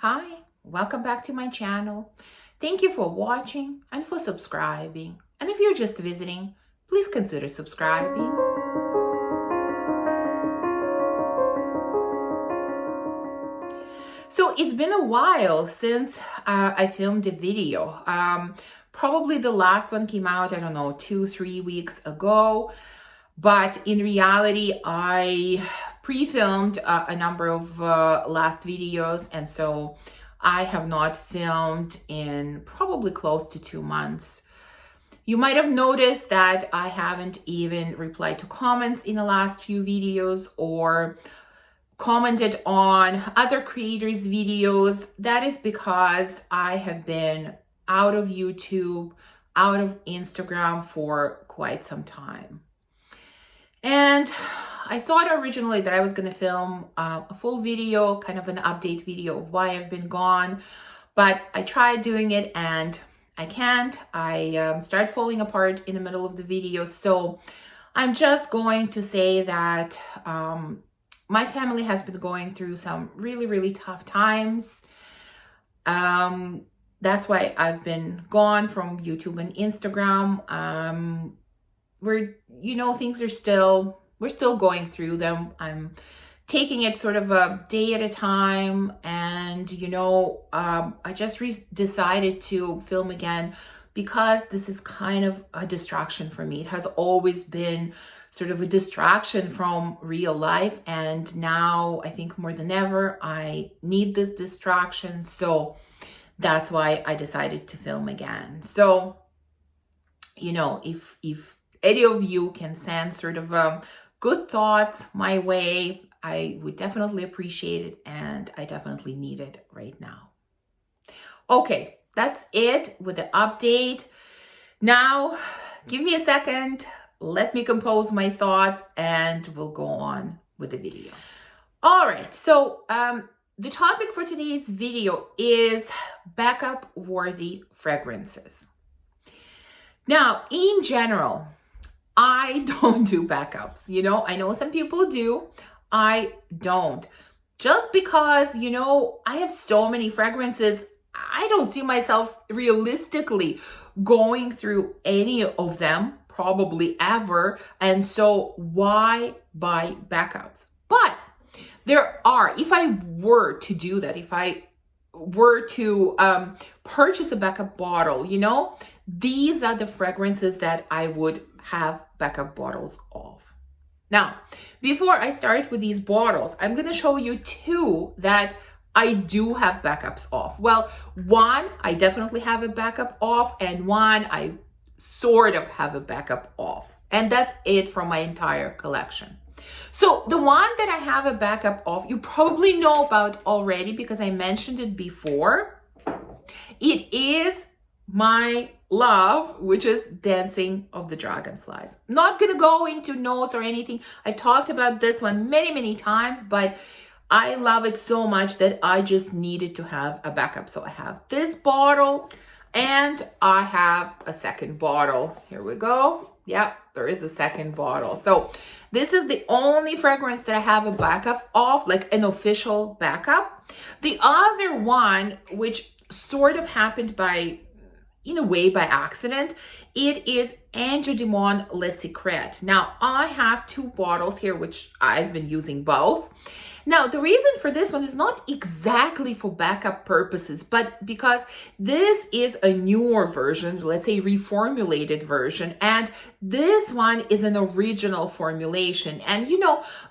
Hi, welcome back to my channel. Thank you for watching and for subscribing. And if you're just visiting, please consider subscribing. So it's been a while since I filmed a video. Probably the last one came out, I don't know, 2-3 weeks ago. But in reality, I pre-filmed a number of last videos, and so I have not filmed in probably close to 2 months. You might have noticed that I haven't even replied to comments in the last few videos or commented on other creators' videos. That is because I have been out of YouTube, out of Instagram for quite some time. And I thought originally that I was going to film a full video, kind of an update video of why I've been gone, but I tried doing it and I can't. I start falling apart in the middle of the video. So I'm just going to say that my family has been going through some really, really tough times. That's why I've been gone from YouTube and Instagram. Things are we're still going through them. I'm taking it sort of a day at a time. And, I just decided to film again because this is kind of a distraction for me. It has always been sort of a distraction from real life. And now I think more than ever, I need this distraction. So that's why I decided to film again. So, if any of you can send sort of good thoughts my way, I would definitely appreciate it, and I definitely need it right now. Okay, that's it with the update. Now, give me a second, let me compose my thoughts, and we'll go on with the video. All right, so the topic for today's video is backup-worthy fragrances. Now, in general, I don't do backups. I know some people do. I don't. Just because, I have so many fragrances, I don't see myself realistically going through any of them, probably ever. And so why buy backups? But there are, if I were to do that, if I were to purchase a backup bottle, these are the fragrances that I would have backup bottles of. Now, before I start with these bottles, I'm going to show you two that I do have backups of. Well, one I definitely have a backup of, and one I sort of have a backup of. And that's it from my entire collection. So the one that I have a backup of, you probably know about already because I mentioned it before. It is my love, which is Dancing of the Dragonflies. Not gonna go into notes or anything. I talked about this one many, many times, but I love it so much that I just needed to have a backup. So I have this bottle and I have a second bottle. Here we go. Yep, there is a second bottle. So this is the only fragrance that I have a backup of, like an official backup. The other one, which sort of happened in a way by accident, it is Ange Le Secret. Now, I have two bottles here, which I've been using both. Now, the reason for this one is not exactly for backup purposes, but because this is a newer version, let's say reformulated version, and this one is an original formulation. And,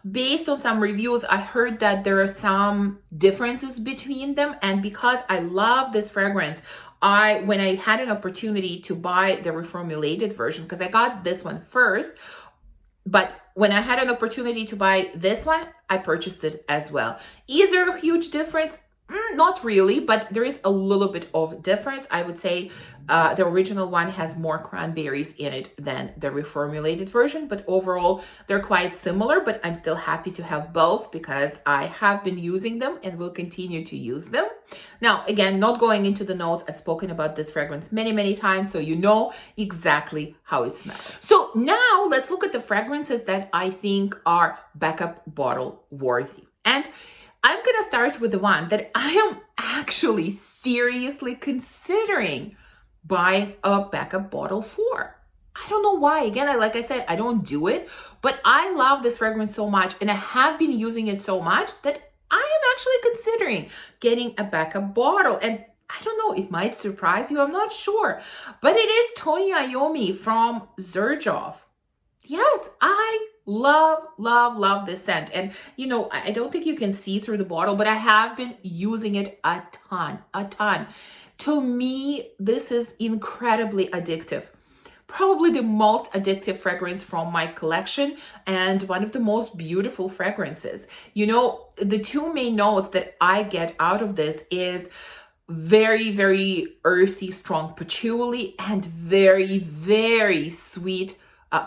based on some reviews, I heard that there are some differences between them. And because I love this fragrance, when I had an opportunity to buy the reformulated version, because I got this one first, but when I had an opportunity to buy this one, I purchased it as well. Is there a huge difference? Not really, but there is a little bit of difference. I would say the original one has more cranberries in it than the reformulated version, but overall they're quite similar. But I'm still happy to have both because I have been using them and will continue to use them. Now, again, not going into the notes, I've spoken about this fragrance many, many times, so you know exactly how it smells. So now let's look at the fragrances that I think are backup bottle worthy. And I'm gonna start with the one that I am actually seriously considering buying a backup bottle for. I don't know why. Again, like I said, I don't do it, but I love this fragrance so much and I have been using it so much that I am actually considering getting a backup bottle. And I don't know, it might surprise you, I'm not sure. But it is Tony Iommi from Xerjoff. Yes, I love this scent. And you know, I don't think you can see through the bottle, but I have been using it a ton. To me, this is incredibly addictive. Probably the most addictive fragrance from my collection and one of the most beautiful fragrances. You know, the two main notes that I get out of this is very earthy, strong patchouli and very sweet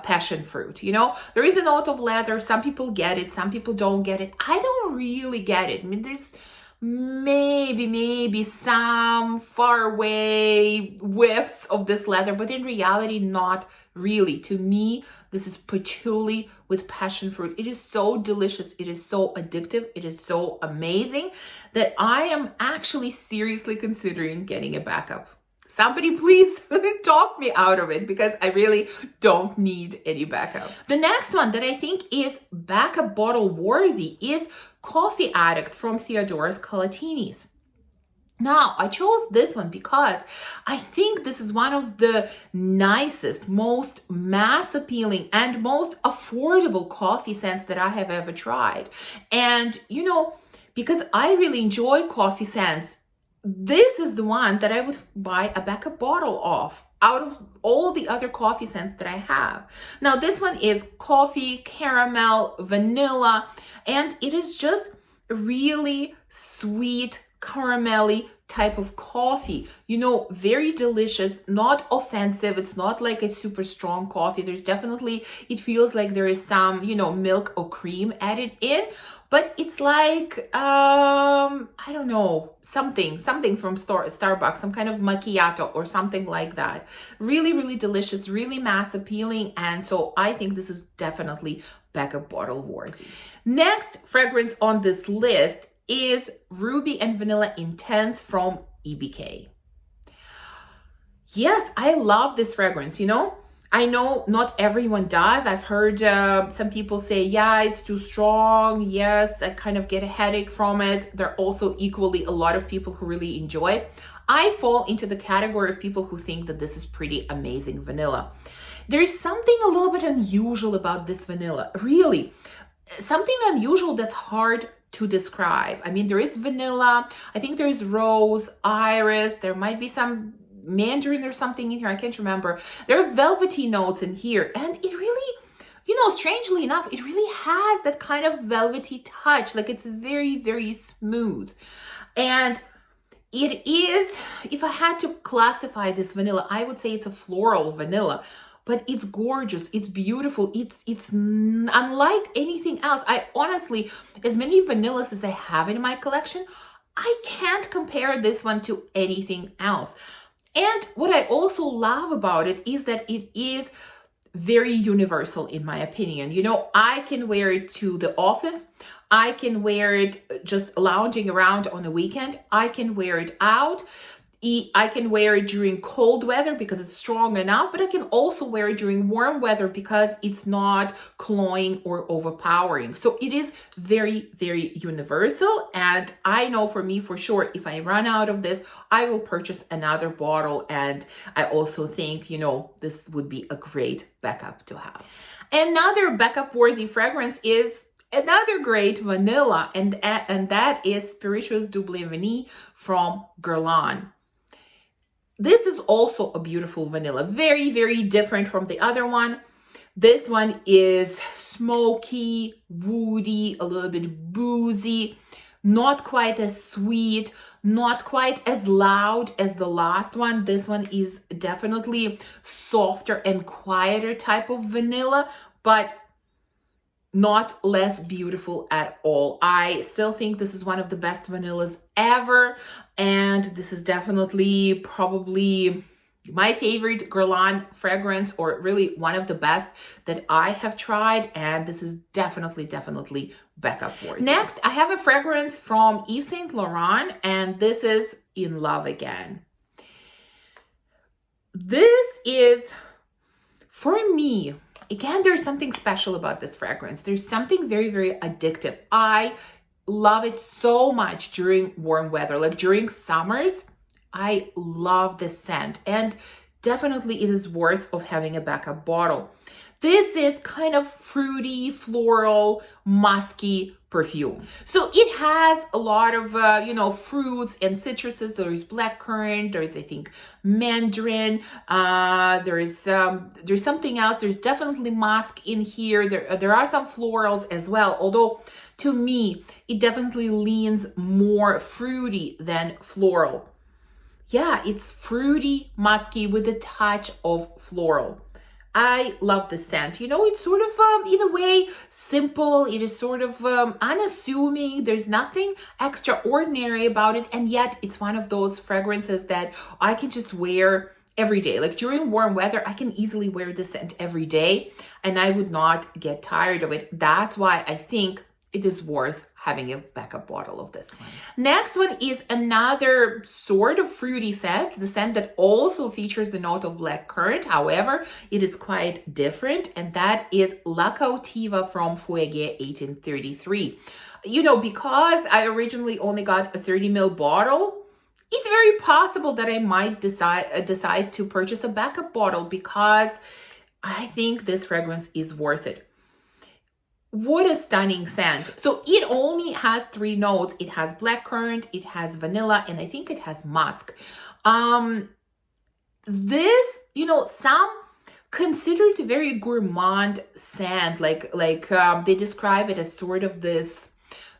passion fruit. You know, there is a note of leather. Some people get it, some people don't get it. I don't really get it. I mean, there's maybe some far away whiffs of this leather, but in reality, not really. To me, this is patchouli with passion fruit. It is so delicious. It is so addictive. It is so amazing that I am actually seriously considering getting a backup. Somebody please talk me out of it because I really don't need any backups. The next one that I think is backup bottle worthy is Coffee Addict from Theodoros Kalatinis. Now, I chose this one because I think this is one of the nicest, most mass appealing and most affordable coffee scents that I have ever tried. And, you know, because I really enjoy coffee scents, this is the one that I would buy a backup bottle of out of all the other coffee scents that I have. Now, this one is coffee, caramel, vanilla, and it is just really sweet, caramelly type of coffee. You know, very delicious, not offensive. It's not like a super strong coffee. There's definitely, it feels like there is some, you know, milk or cream added in, but it's like, I don't know, something from Starbucks, some kind of macchiato or something like that. Really delicious, really mass appealing. And so I think this is definitely backup bottle worthy. Next fragrance on this list is Ruby and Vanilla Intense from EBK. Yes, I love this fragrance, you know. I know not everyone does. I've heard some people say, yeah, it's too strong. Yes, I kind of get a headache from it. There are also equally a lot of people who really enjoy it. I fall into the category of people who think that this is pretty amazing vanilla. There's something a little bit unusual about this vanilla, really. Something unusual that's hard to describe. I mean, there is vanilla. I think there's rose, iris. There might be some mandarin or something in here. I can't remember. There are velvety notes in here. And it really, you know, strangely enough, it really has that kind of velvety touch. Like it's very smooth. And it is, if I had to classify this vanilla, I would say it's a floral vanilla. But it's gorgeous, it's beautiful, it's unlike anything else. I honestly, as many vanillas as I have in my collection, I can't compare this one to anything else. And what I also love about it is that it is very universal in my opinion. You know, I can wear it to the office. I can wear it just lounging around on the weekend. I can wear it out. I can wear it during cold weather because it's strong enough, but I can also wear it during warm weather because it's not cloying or overpowering. So it is very universal. And I know for me, for sure, if I run out of this, I will purchase another bottle. And I also think, you know, this would be a great backup to have. Another backup worthy fragrance is another great vanilla, and that is Spirituous Double Vanille from Guerlain. This is also a beautiful vanilla, very different from the other one. This one is smoky, woody, a little bit boozy, not quite as sweet, not quite as loud as the last one. This one is definitely softer and quieter type of vanilla, but not less beautiful at all. I still think this is one of the best vanillas ever. And this is definitely probably my favorite Guerlain fragrance, or really one of the best that I have tried, and this is definitely backup worthy. Next, I have a fragrance from Yves Saint Laurent, and this is In Love Again. This is, for me, again, there's something special about this fragrance. There's something very addictive. I love it so much during warm weather, like during summers. I love this scent, and definitely it is worth of having a backup bottle. This is kind of fruity, floral, musky perfume. So it has a lot of, fruits and citruses. There is blackcurrant. There is, I think, mandarin. There's something else. There's definitely musk in here. There are some florals as well. Although to me, it definitely leans more fruity than floral. Yeah, it's fruity, musky with a touch of floral. I love the scent. It's sort of, in a way, simple. It is sort of unassuming. There's nothing extraordinary about it. And yet it's one of those fragrances that I can just wear every day. Like during warm weather, I can easily wear this scent every day and I would not get tired of it. That's why I think it is worth having a backup bottle of this one. Next one is another sort of fruity scent, the scent that also features the note of blackcurrant. However, it is quite different, and that is La Cautiva from Fueguia 1833. Because I originally only got a 30 ml bottle, it's very possible that I might decide to purchase a backup bottle because I think this fragrance is worth it. What a stunning scent. So it only has 3 notes. It has blackcurrant, it has vanilla, and I think it has musk. This, some consider it a very gourmand scent. Like they describe it as sort of this,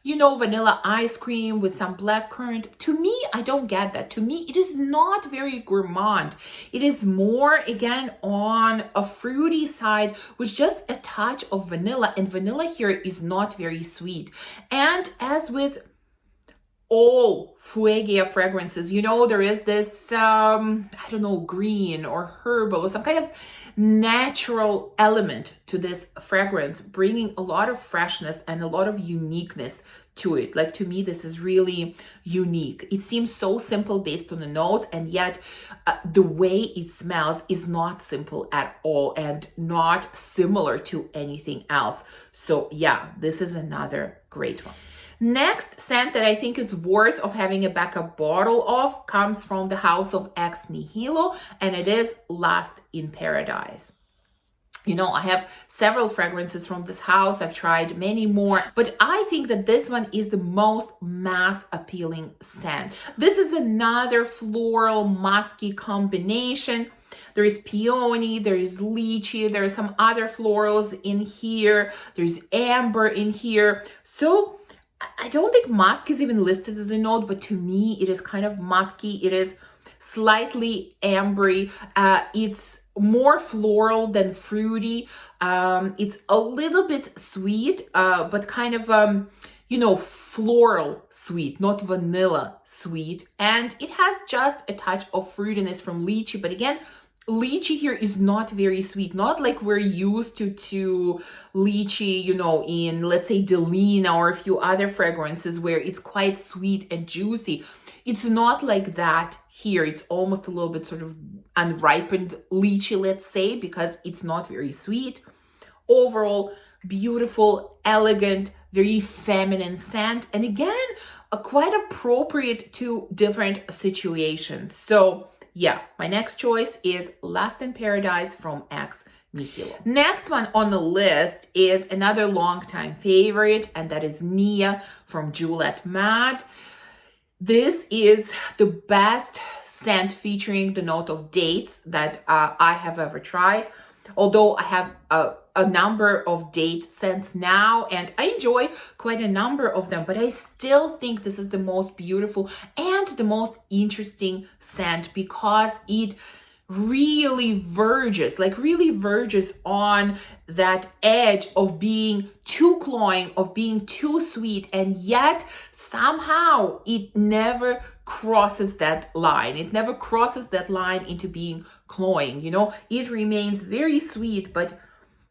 vanilla ice cream with some blackcurrant. To me, I don't get that. To me, it is not very gourmand. It is more, again, on a fruity side with just a touch of vanilla. And vanilla here is not very sweet. And as with all Fueguia fragrances, there is this, green or herbal or some kind of natural element to this fragrance, bringing a lot of freshness and a lot of uniqueness to it. Like, to me, this is really unique. It seems so simple based on the notes, and yet the way it smells is not simple at all and not similar to anything else. So yeah, this is another great one. Next scent that I think is worth of having a backup bottle of comes from the house of ex Nihilo, and it is Lost in Paradise. I have several fragrances from this house. I've tried many more, but I think that this one is the most mass appealing scent. This is another floral musky combination. There is peony, there is lychee, there are some other florals in here. There's amber in here. So I don't think musk is even listed as a note, but to me, it is kind of musky. It is slightly ambery. It's more floral than fruity. It's a little bit sweet, but kind of, floral sweet, not vanilla sweet. And it has just a touch of fruitiness from lychee. But again, lychee here is not very sweet, not like we're used to lychee, in, let's say, Delina or a few other fragrances where it's quite sweet and juicy. It's not like that here. It's almost a little bit sort of unripened lychee, let's say, because it's not very sweet. Overall, beautiful, elegant, very feminine scent. And again, quite appropriate to different situations. So yeah, my next choice is Lost in Paradise from ex Nihilo. Next one on the list is another longtime favorite, and that is Nea from Juliet Mad. This is the best scent featuring the note of dates that I have ever tried. Although I have a number of date scents now, and I enjoy quite a number of them, but I still think this is the most beautiful and the most interesting scent because it really verges, like really verges on that edge of being too cloying, of being too sweet, and yet somehow it never crosses that line. It never crosses that line into being cloying, you know? It remains very sweet, but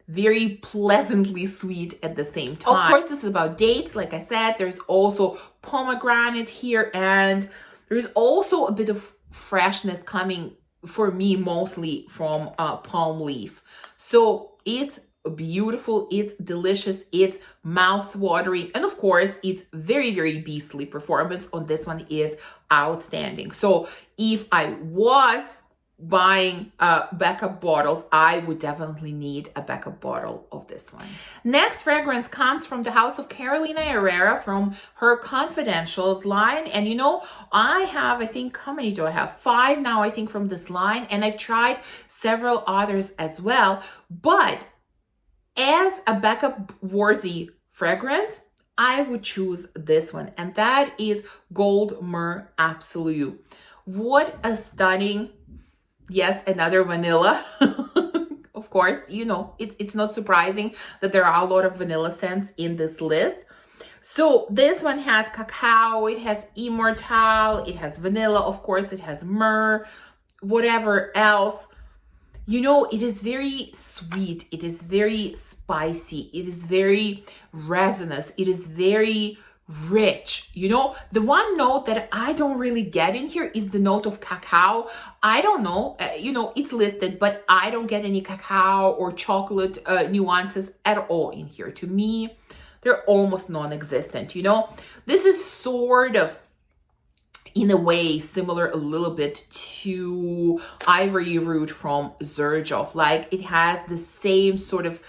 very pleasantly sweet at the same time. Of course, this is about dates. Like I said, there's also pomegranate here, and there's also a bit of freshness coming for me, mostly from palm leaf. So it's beautiful, it's delicious, it's mouth-watering, and of course, it's very, very beastly. Performance on this one is outstanding. So if I was buying backup bottles, I would definitely need a backup bottle of this one. Next fragrance comes from the house of Carolina Herrera from her Confidentials line. And you know, I have, I think, how many do I have? 5 now, I think, from this line. And I've tried several others as well. But as a backup worthy fragrance, I would choose this one. And that is Goldmer Absolute. What a stunning, yes, another vanilla. Of course, you know, it's not surprising that there are a lot of vanilla scents in this list. So this one has cacao, it has immortelle, it has vanilla, of course, it has myrrh, whatever else. You know, it is very sweet, it is very spicy, it is very resinous, it is very rich. You know, the one note that I don't really get in here is the note of cacao. I don't know, you know, it's listed, but I don't get any cacao or chocolate nuances at all in here. To me, they're almost non-existent, you know. This is sort of, in a way, similar a little bit to Ivory Root from Xerjoff. Like, it has the same sort of,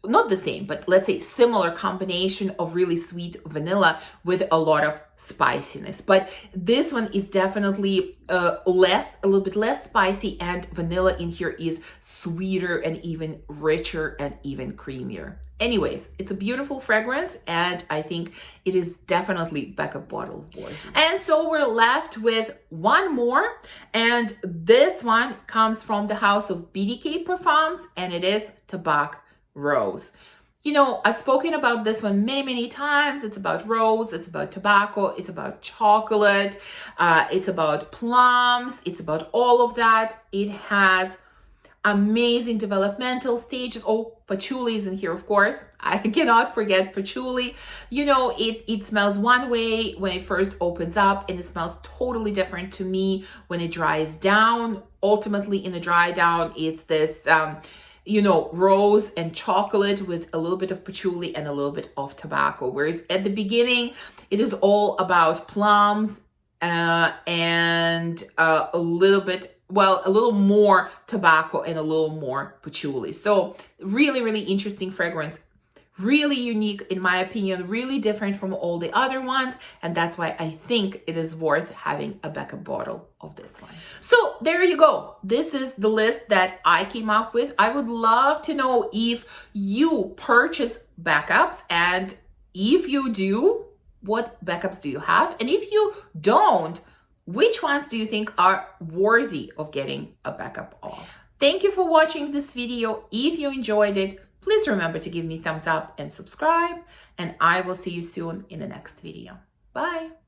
not the same, but let's say similar combination of really sweet vanilla with a lot of spiciness. But this one is definitely a little bit less spicy, and vanilla in here is sweeter and even richer and even creamier. Anyways, it's a beautiful fragrance, and I think it is definitely backup bottle worthy. And so we're left with one more, and this one comes from the house of BDK Parfums, and it is Tabac Rose. You know, I've spoken about this one many, many times. It's about rose, it's about tobacco, it's about chocolate, it's about plums, it's about all of that. It has amazing developmental stages. Oh, patchouli is in here, of course. I cannot forget patchouli. You know, it smells one way when it first opens up, and it smells totally different to me when it dries down. Ultimately, in the dry down, it's this you know, rose and chocolate with a little bit of patchouli and a little bit of tobacco. Whereas at the beginning, it is all about plums and a little bit, well, a little more tobacco and a little more patchouli. So really, really interesting fragrance. Really unique, in my opinion, really different from all the other ones. And that's why I think it is worth having a backup bottle of this one. So there you go. This is the list that I came up with. I would love to know if you purchase backups, and if you do, what backups do you have? And if you don't, which ones do you think are worthy of getting a backup of? Thank you for watching this video. If you enjoyed it, please remember to give me a thumbs up and subscribe, and I will see you soon in the next video. Bye.